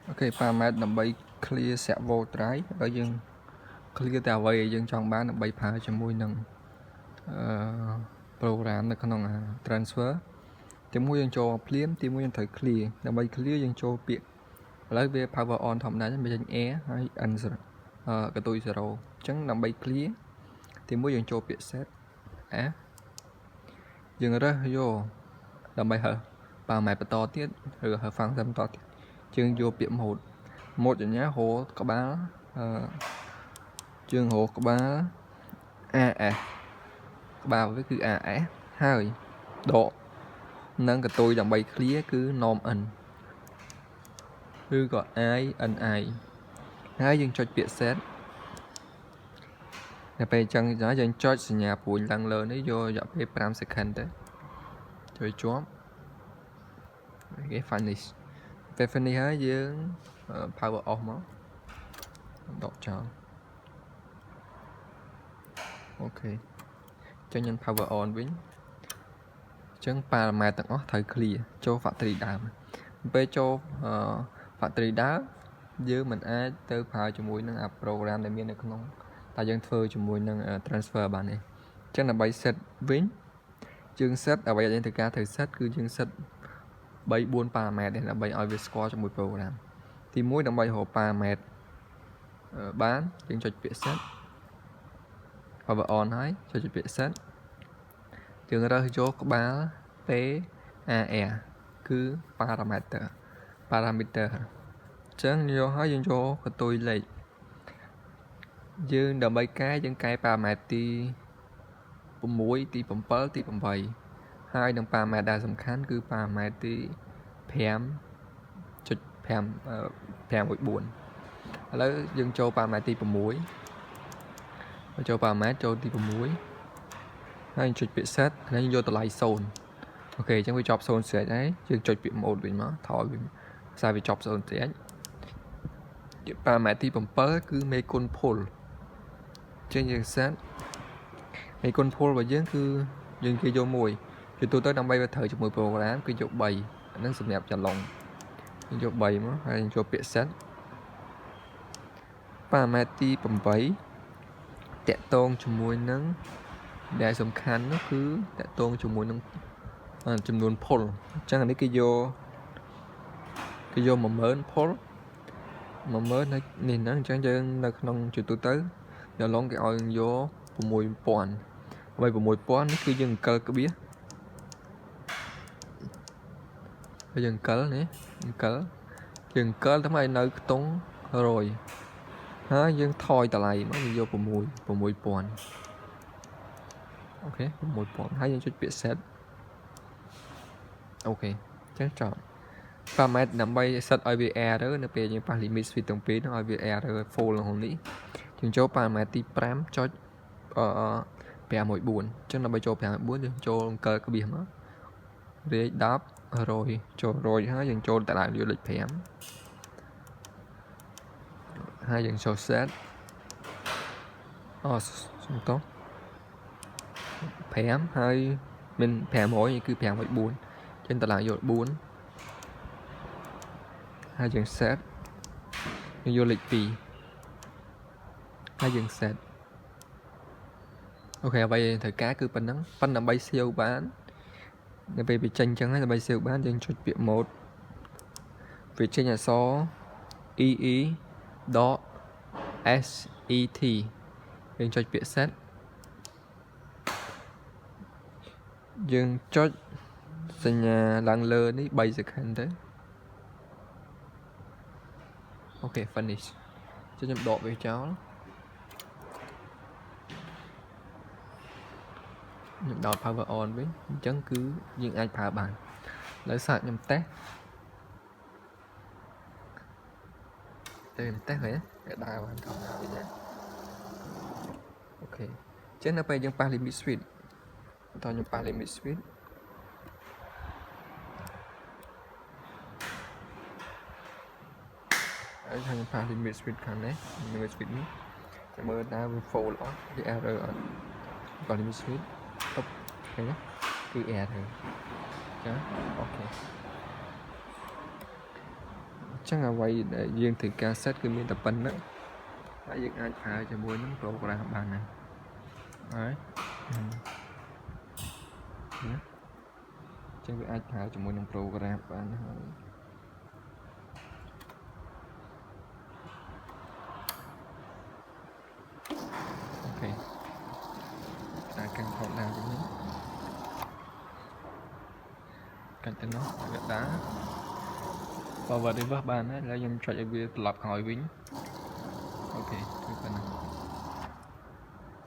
ok paramet ដើម្បី clear servo drive ហើយយើង clear តែអ្វីដែលយើងចង់បានដើម្បីប្រើជាមួយនឹងprogram នៅក្នុង transfer ទីមួយយើងចូលភ្លាមទីមួយយើងត្រូវ clear ដើម្បី clear យើងចូលពាក្យឥឡូវវា power on ធម្មតាវាចេញ air ហើយ n កតុយ0អញ្ចឹងដើម្បី clear ទីមួយយើងចូលពាក្យ set f យើងរើសយកដើម្បីហើparamet បន្តទៀតឬហើ function បន្តទៀតយើងយកពាក្យ mode ចញ្ញាហៅក្បាលយើងរកក្បាល as ក្បាលវាគឺ as ហើយដកនឹងកតុយដើម្បី clear គឺ norm n ឬក៏ i ni ហើយយើងចុចពាក្យ set នៅពេលអញ្ចឹងយើងចុចសញ្ញាព្រួយឡើងលើនេះយករយៈពេល5 second ទៅជួយជាប់គេ finish ពេល finish ហើយយើង power off មកដកចោលអូខេចឹងយើង power on វិញចឹង parameter ទាំងអស់ត្រូវ clear ចូល factory ដើមពេលចូល factory ដើមយើងមិនអាចទៅប្រើជាមួយនឹង program ដែលមាននៅក្នុងតែយើងធ្វើជាមួយនឹង transfer បានទេចឹងដើម្បី set វិញយើង set អ្វីដែលយើងត្រូវការត្រូវ set គឺយើង set 3-4 parameter ដើម្បីឲ្យវាស្គាល់ជាមួយ program ទី1ដើម្បីរក parameter បានយើងចុចពាក្យ set power on ហើយចុចពាក្យ set យើងរើសយកក្បាល par គឺ parameter ចឹងយកហើយយើងយកកតុយលេខយើងដើម្បីកែយើងកែ parameter ទី6ទី7ទី8ហើយនឹង parameter ដែលសំខាន់គឺ parameter ទី 5.5.4 ឥឡូវយើងចូល parameter ទី6ចូល parameter ចូលទី6ហើយចុចពាក្យ set ហើយយកតម្លៃ0អូខេអញ្ចឹងវាជាប់0ស្រេចហើយយើងចុចពាក្យ mode វិញមកថយវិញខ្សែវាជាប់0ស្រេចparameter ទី7គឺមេគុណ pull ចឹងយើង set មេគុណ pull របស់យើងគឺយើងគេយក1ជាទូទៅដើម្បីវាត្រូវជាមួយ program គឺយក3អាហ្នឹងសម្រាប់ច្រឡំយើងយក3មកហើយយើងចូលពាក្យ set parameter ទី8តាក់ទងជាមួយនឹងដែលសំខាន់នោះគឺតាក់ទងជាមួយនឹងចំនួន pull អញ្ចឹងអានេះគេយក10000 pull 10000នេះហ្នឹងអញ្ចឹងយើងនៅក្នុងជាទូទៅដល់ឡងគេឲ្យយក6000ហើយ 6000នេះគឺយើងអង្កលក្បៀសហើយយើងអង្កលនេះអង្កលយើងអង្កលតែមកឲ្យនៅខ្ទង់100ហើយយើងថយតម្លៃមកយើងយក6000អូខេ6000ហើយយើងចុចពាក្យ set អូខេអញ្ចឹងចប់ parameter ដើម្បី set ឲ្យវា error នៅពេលយើងប៉ះ limit switch ទាំងពីរហ្នឹងឲ្យវា error full ក្នុងនេះយើងចូល parameter ទី5.514អញ្ចឹងដើម្បីចូល514យើងចូលអង្កលក្បៀសមករាយ10 100ចូល100ហើយយើងចូលតារាងយកលេខ5ហើយយើងចូល set សុំតោះ5ហើយមាន500នេះគឺ514ចឹងតារាងយក4ហើយយើង set យើងយកលេខ2ហើយយើង set អូខេអ្វីត្រូវការគឺប៉ុណ្ណឹងប៉ុន្តែដើម្បី save បាននៅពេលវាចេញអញ្ចឹងហើយដើម្បី save បានយើងចុចពាក្យ mode វាចេញអក្សរ ee.set យើងចុចពាក្យ set យើងចុចសញ្ញាឡើងលើនេះ3 second ទៅអូខេ finish ចុចខ្ញុំដកវាចោលខ្ញុំដោត power on វិញអញ្ចឹងគឺយើងអាចប្រើបានឥឡូវសាកខ្ញុំតេស្តវិញវាដើរបានធម្មតាវិញអូខេអញ្ចឹងនៅពេលយើងប៉ះ limit switch បន្តខ្ញុំប៉ះ limit switch ហើយខ្ញុំប៉ះ limit switch ខាងនេះ limit switch នេះចាំមើលតើវា full អត់វា error អត់ប៉ះ limit switch តុបឃើញទេគឺ error ចាអូខេ chẳng là vậy để riêng thì cassette cứ miễn tập pin đó tại việc ai phải cho mua những program bàn này đấy chẳng việc ai phải cho mua những program bàn này ok ta cần còn làm cáiนี้cần tên nó gạch đá và đi với bàn đấy là dùng cho việc lặp hỏi vính ok